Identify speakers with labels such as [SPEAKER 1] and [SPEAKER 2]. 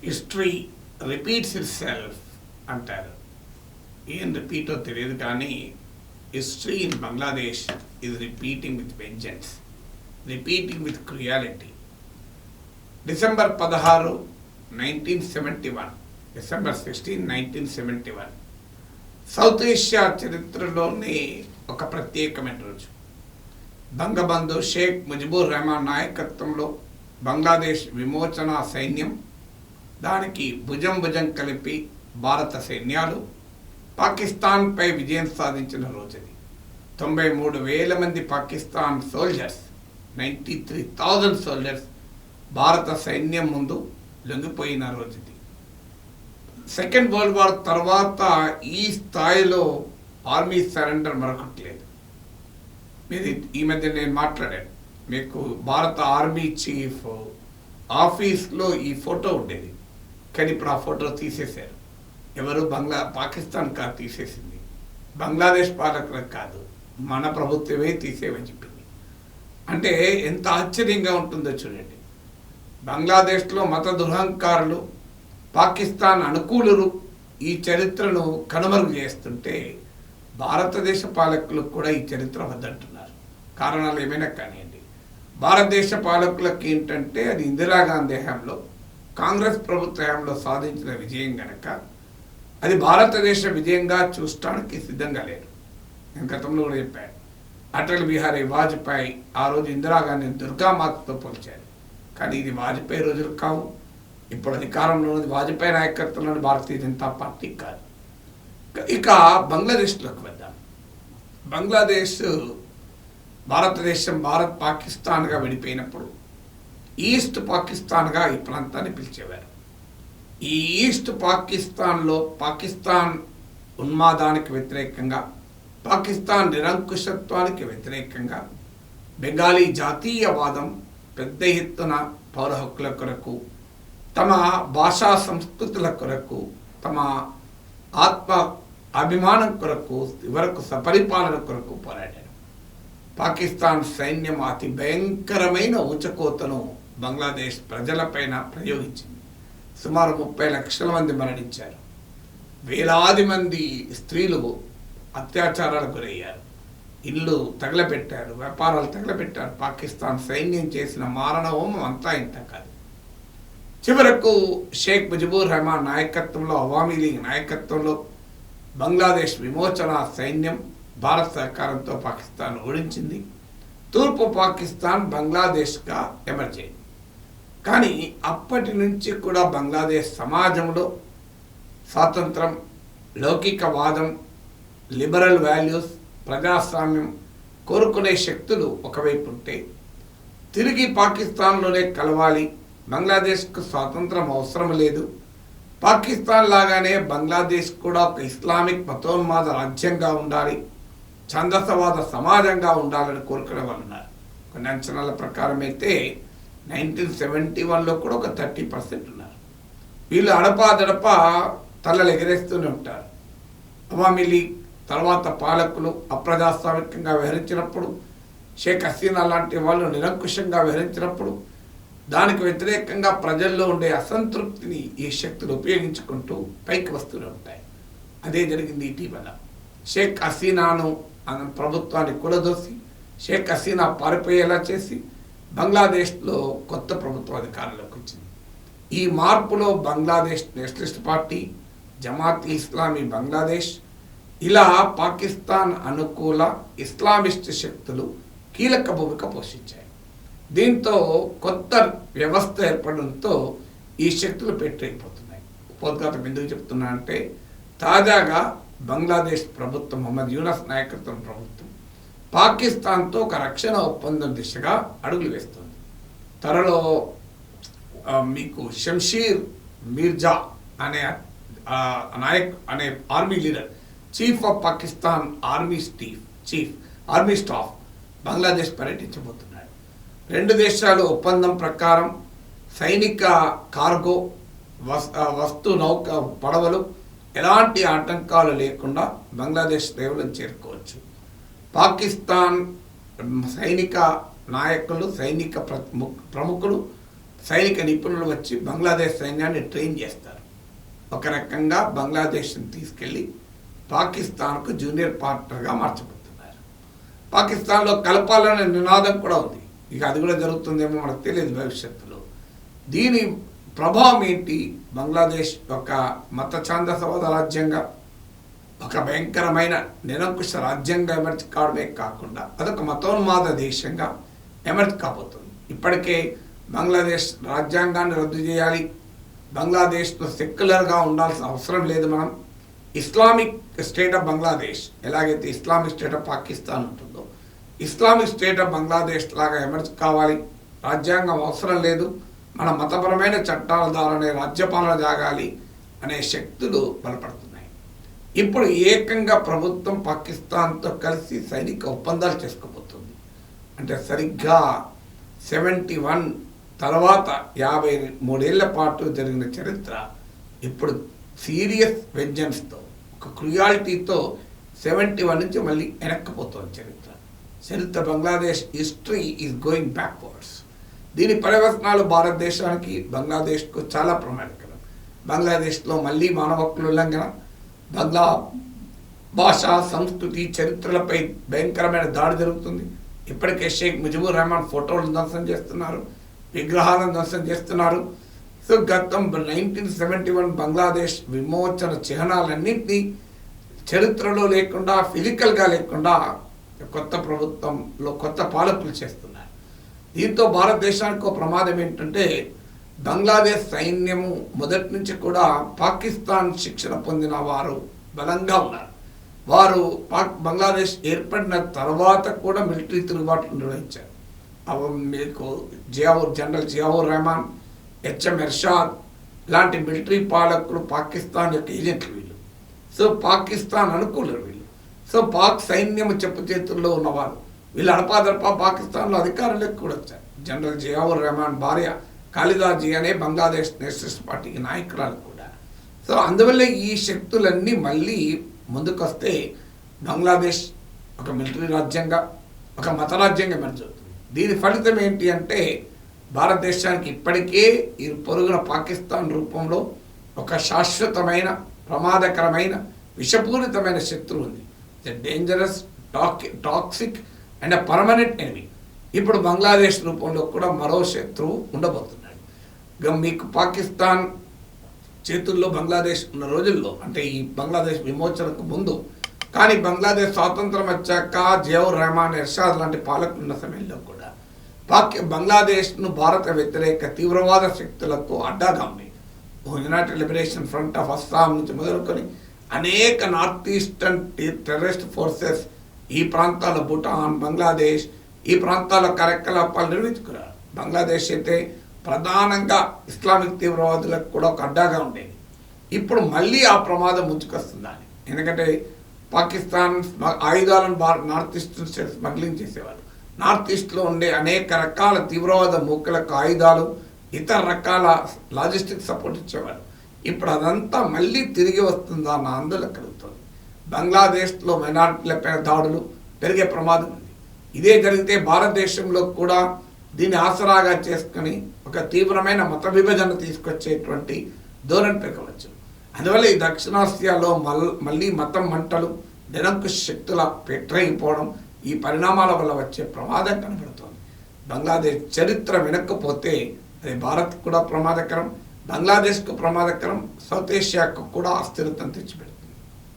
[SPEAKER 1] History repeats it self అంటారు. ఏం రిపీటో తెలియదు కానీ history in Bangladesh is repeating with vengeance, repeating with cruelty. December 16, 1971, December 16, 1971 South Asia చరిత్రలోని ఒక ప్రత్యేకమైన రోజు. బంగబంధు షేక్ ముజిబుర్ రెహమాన్ నాయకత్వంలో బంగ్లాదేశ్ విమోచన సైన్యం, దానికి భుజం కలిపి భారత సైన్యాలు పాకిస్తాన్పై విజయం సాధించిన రోజుది. 93,000 మంది పాకిస్తాన్ సోల్జర్స్, 93,000 సోల్జర్స్ భారత సైన్యం ముందు లొంగిపోయిన రోజుది. సెకండ్ వరల్డ్ వార్ తర్వాత ఈ స్థాయిలో ఆర్మీ సరెండర్ మరొకటి లేదు. మీరు ఈ మధ్య నేను మాట్లాడాను, మీకు భారత ఆర్మీ చీఫ్ ఆఫీస్లో ఈ ఫోటో ఉండేది, కానీ ఇప్పుడు ఆ ఫోటో తీసేశారు. ఎవరు? పాకిస్తాన్ కాదు తీసేసింది, బంగ్లాదేశ్ పాలకులకు కాదు, మన ప్రభుత్వమే తీసేవని చెప్పింది. అంటే ఎంత ఆశ్చర్యంగా ఉంటుందో చూడండి. బంగ్లాదేశ్లో మత దురహంకారులు, పాకిస్తాన్ అనుకూలులు ఈ చరిత్రను కనుమరుగు చేస్తుంటే భారతదేశ పాలకులకు కూడా ఈ చరిత్ర వద్దంటున్నారు. కారణాలు ఏమైనా కానివ్వండి. భారతదేశ పాలకులకు ఏంటంటే అది ఇందిరాగాంధీ హయాంలో, కాంగ్రెస్ ప్రభుత్వ హయాంలో సాధించిన విజయం కనుక అది భారతదేశ విజయంగా చూడటానికి సిద్ధంగా లేరు. నేను గతంలో కూడా చెప్పాను, అటల్ బిహారీ వాజ్పేయి ఆ రోజు ఇందిరాగాంధీని దుర్గామాతతో పోల్చారు. కానీ ఇది వాజ్పేయి రోజులు కావు. ఇప్పుడు అధికారంలో ఉన్నది వాజ్పేయి నాయకత్వంలోని భారతీయ జనతా పార్టీ కాదు. ఇక బంగ్లాదేశ్లోకి వద్దాం. బంగ్లాదేశ్ భారతదేశం పాకిస్తాన్గా విడిపోయినప్పుడు ఈస్ట్ పాకిస్తాన్గా ఈ ప్రాంతాన్ని పిలిచేవారు. ఈ ఈస్ట్ పాకిస్తాన్లో పాకిస్తాన్ ఉన్మాదానికి వ్యతిరేకంగా, పాకిస్తాన్ నిరంకుశత్వానికి వ్యతిరేకంగా బెంగాలీ జాతీయవాదం పెద్ద ఎత్తున పౌర హక్కుల కొరకు, తమ భాషా సంస్కృతుల కొరకు, తమ ఆత్మ అభిమానం కొరకు, వరకు సపరిపాలన కొరకు పోరాడారు. పాకిస్తాన్ సైన్యం అతి భయంకరమైన ఊచకోతను బంగ్లాదేశ్ ప్రజలపైన ప్రయోగించింది. సుమారు 30 లక్షల మంది మరణించారు. వేలాది మంది స్త్రీలు అత్యాచారాలకు గురయ్యారు. ఇల్లు తగలబెట్టారు, వ్యాపారాలు తగలబెట్టారు. పాకిస్తాన్ సైన్యం చేసిన మారణ హోమం అంతా ఇంత కాదు. చివరకు షేక్ ముజిబుర్ రెహమాన్ నాయకత్వంలో, అవామీ లీగ్ నాయకత్వంలో బంగ్లాదేశ్ విమోచన సైన్యం భారత సహకారంతో పాకిస్తాన్ ఓడించింది. తూర్పు పాకిస్తాన్ బంగ్లాదేశ్గా ఎమర్జ్ అయింది. కానీ అప్పటి నుంచి కూడా బంగ్లాదేశ్ సమాజంలో స్వాతంత్రం, లౌకికవాదం, లిబరల్ వాల్యూస్, ప్రజాస్వామ్యం కోరుకునే శక్తులు ఒకవైపు ఉంటే, తిరిగి పాకిస్తాన్లోనే కలవాలి, బంగ్లాదేశ్కు స్వాతంత్రం అవసరం లేదు, పాకిస్తాన్ లాగానే బంగ్లాదేశ్ కూడా ఒక ఇస్లామిక్ మతోన్మాద రాజ్యంగా ఉండాలి, ఛందసవాద సమాజంగా ఉండాలని కోరుకునే వాళ్ళు ఉన్నారు. కొన్ని అంచనాల ప్రకారం అయితే 1971లో కూడా ఒక 30% ఉన్నారు. వీళ్ళు అడపాదడప తలలు ఎగరేస్తూనే ఉంటారు. అవామీ లీగ్ తర్వాత పాలకులు అప్రజాస్వామికంగా వ్యవహరించినప్పుడు, షేక్ హసీనా లాంటి వాళ్ళు నిరంకుశంగా వ్యవహరించినప్పుడు దానికి వ్యతిరేకంగా ప్రజల్లో ఉండే అసంతృప్తిని ఈ శక్తులు ఉపయోగించుకుంటూ పైకి వస్తూనే ఉంటాయి. అదే జరిగింది ఇటీవల. షేక్ హసీనాను ప్రభుత్వాన్ని కూలదోసి, షేక్ హసీనా పారిపోయేలా చేసి బంగ్లాదేశ్లో కొత్త ప్రభుత్వం అధికారంలోకి వచ్చింది. ఈ మార్పులో బంగ్లాదేశ్ నేషనలిస్ట్ పార్టీ, జమాత్ ఇస్లామీ బంగ్లాదేశ్, ఇలా పాకిస్తాన్ అనుకూల ఇస్లామిస్ట్ శక్తులు కీలక భూమిక పోషించాయి. దీంతో కొత్త వ్యవస్థ ఏర్పడంతో ఈ శక్తులు పెట్టైపోతున్నాయి. ఉపోద్ఘాతం ఎందుకు చెప్తున్నా అంటే, తాజాగా బంగ్లాదేశ్ ప్రభుత్వం, మొహమ్మద్ యూనస్ నాయకత్వం ప్రభుత్వం పాకిస్తాన్తో ఒక రక్షణ ఒప్పందం దిశగా అడుగులు వేస్తుంది. త్వరలో మీకు షంషీర్ మీర్జా అనే అనే army leader, chief of Pakistan army staff Bangladesh పర్యటించబోతున్నాడు. 2 దేశాలు ఒప్పందం ప్రకారం సైనిక కార్గో, వస్తు నౌక పడవలు ఎలాంటి ఆటంకాలు లేకుండా బంగ్లాదేశ్ రేవులను చేరుకోవచ్చు. పాకిస్తాన్ సైనిక నాయకులు, సైనిక ప్రముఖులు సైనిక నిపుణులు వచ్చి బంగ్లాదేశ్ సైన్యాన్ని ట్రైన్ చేస్తారు. ఒక రకంగా బంగ్లాదేశ్ని తీసుకెళ్ళి పాకిస్తాన్కు జూనియర్ పార్ట్నర్గా మార్చబోతున్నారు. పాకిస్తాన్లో కలపాలనే నినాదం కూడా ఉంది. ఇక అది కూడా జరుగుతుందేమో మనకు తెలియదు భవిష్యత్తులో. దీని ప్రభావం ఏంటి? బంగ్లాదేశ్ ఒక మత ఛాందసవాద రాజ్యంగా, ఒక భయంకరమైన నిరంకుశ రాజ్యంగా ఎమర్జ్ కావడమే కాకుండా అదొక మతోన్మాద దేశంగా ఎమర్జ్ కాబోతుంది. ఇప్పటికే బంగ్లాదేశ్ రాజ్యాంగాన్ని రద్దు చేయాలి, బంగ్లాదేశ్లో సెక్యులర్గా ఉండాల్సిన అవసరం లేదు, మనం ఇస్లామిక్ స్టేట్ ఆఫ్ బంగ్లాదేశ్ ఎలాగైతే ఇస్లామిక్ స్టేట్ ఆఫ్ పాకిస్తాన్ ఉంటుందో ఇస్లామిక్ స్టేట్ ఆఫ్ బంగ్లాదేశ్ లాగా ఎమర్జ్ కావాలి, రాజ్యాంగం అవసరం లేదు, మన మతపరమైన చట్టాల ద్వారానే రాజ్యపాలన జాగాలి అనే శక్తులు బలపడుతున్నాయి. ఇప్పుడు ఏకంగా ప్రభుత్వం పాకిస్తాన్తో కలిసి సైనిక ఒప్పందాలు చేసుకోబోతుంది. అంటే సరిగ్గా 71 తర్వాత 53 ఏళ్ల పాటు జరిగిన చరిత్ర ఇప్పుడు సీరియస్ వెంజన్స్తో, ఒక క్రుయాలిటీతో 71 నుంచి మళ్ళీ వెనక్కిపోతుంది చరిత్ర. Bangladesh history is going backwards. దీని పర్యవసనాలు భారతదేశానికి, బంగ్లాదేశ్కు చాలా ప్రమాదకరం. బంగ్లాదేశ్లో మళ్ళీ మానవ హక్కుల ఉల్లంఘన, బంగ్లా భాష, సంస్కృతి, చరిత్రలపై భయంకరమైన దాడి జరుగుతుంది. ఇప్పటికే షేక్ ముజిబుర్ రెహమాన్ ఫోటోలను ధ్వంసం చేస్తున్నారు, విగ్రహాలను ధ్వంసం చేస్తున్నారు. సో గతం 1971 బంగ్లాదేశ్ విమోచన చిహ్నాలన్నింటినీ చరిత్రలో లేకుండా, ఫిజికల్గా లేకుండా కొత్త ప్రభుత్వంలో కొత్త పాలకులు చేస్తున్నారు. దీంతో భారతదేశానికి ఒక ప్రమాదం ఏంటంటే బంగ్లాదేశ్ సైన్యము మొదటి నుంచి కూడా పాకిస్తాన్ శిక్షణ పొందిన వారు బలంగా ఉన్నారు. వారు బంగ్లాదేశ్ ఏర్పడిన తర్వాత కూడా మిలిటరీ తిరుగుబాట్లు నిర్వహించారు. మీకు జనరల్ జియావుర్ రెహమాన్, హెచ్ఎం ఎర్షాద్ లాంటి మిలిటరీ పాలకులు పాకిస్తాన్ యొక్క ఏజెంట్లు వీళ్ళు. సో పాకిస్తాన్ అనుకూలులు వీళ్ళు. సో పాక్ సైన్యం చెప్పు చేతుల్లో ఉన్నవారు వీళ్ళు అడపాదడపా పాకిస్తాన్లో అధికారులకు కూడా వచ్చారు. జనరల్ జియావుర్ రెహమాన్ భార్య ఖాలిదా జియా అనే బంగ్లాదేశ్ నేషనలిస్ట్ పార్టీకి నాయకురాలు కూడా. సో అందువల్ల ఈ శక్తులన్నీ మళ్ళీ ముందుకొస్తే బంగ్లాదేశ్ ఒక మిలిటరీ రాజ్యంగా, ఒక మత రాజ్యంగా ఎమర్జవుతుంది. దీని ఫలితం ఏంటి అంటే భారతదేశానికి ఇప్పటికే ఈ పొరుగున పాకిస్తాన్ రూపంలో ఒక శాశ్వతమైన, ప్రమాదకరమైన, విషపూరితమైన శత్రువు ఉంది. Dangerous, toxic and permanent enemy. ఇప్పుడు బంగ్లాదేశ్ రూపంలో కూడా మరో శత్రువు ఉండబోతున్నాడు. మీకు పాకిస్తాన్ చేతుల్లో బంగ్లాదేశ్ ఉన్న రోజుల్లో, అంటే ఈ బంగ్లాదేశ్ విమోచనకు ముందు, కానీ బంగ్లాదేశ్ స్వాతంత్రం వచ్చాక జియావుర్ రెహమాన్, ఎర్షాద్ లాంటి పాలకులు ఉన్న సమయంలో కూడా బంగ్లాదేశ్ను భారత వ్యతిరేక తీవ్రవాద శక్తులకు అడ్డాగా ఉంది. United liberation front of Assam నుంచి మొదలుకొని అనేక నార్త్ ఈస్టర్న్ టెర్రరిస్ట్ ఫోర్సెస్ ఈ ప్రాంతాల భూటాన్, బంగ్లాదేశ్ ఈ ప్రాంతాల కార్యకలాపాలు నిర్వహించుకున్నారు. బంగ్లాదేశ్ అయితే ప్రధానంగా ఇస్లామిక్ తీవ్రవాదులకు కూడా ఒక అడ్డాగా ఉండేది. ఇప్పుడు మళ్ళీ ఆ ప్రమాదం ముంచుకొస్తుందని. ఎందుకంటే పాకిస్తాన్ ఆయుధాలను నార్త్ ఈస్టర్న్ స్టేట్స్ స్మగ్లింగ్ చేసేవారు. నార్త్ ఈస్ట్లో ఉండే అనేక రకాల తీవ్రవాద మూకలకు ఆయుధాలు, ఇతర రకాల లాజిస్టిక్ సపోర్ట్ ఇచ్చేవారు. ఇప్పుడు అదంతా మళ్ళీ తిరిగి వస్తుందా అన్న ఆందోళన కలుగుతుంది. బంగ్లాదేశ్లో మైనారిటీలపైన దాడులు పెరిగే ప్రమాదం ఉంది. ఇదే జరిగితే భారతదేశంలో కూడా దీన్ని ఆసరాగా చేసుకుని ఒక తీవ్రమైన మత విభజన తీసుకొచ్చేటువంటి ధోరణి పెరగవచ్చు. అందువల్ల ఈ దక్షిణాసియాలో మళ్ళీ మతం మంటలు, నిరంకుశ శక్తుల పెట్టరైపోవడం, ఈ పరిణామాల వల్ల వచ్చే ప్రమాదం కనబడుతోంది. బంగ్లాదేశ్ చరిత్ర వెనక్కపోతే అది భారత్ కూడా ప్రమాదకరం, బంగ్లాదేశ్కు ప్రమాదకరం, సౌత్ ఏషియాకు కూడా అస్థిరతను తెచ్చిపెడుతుంది.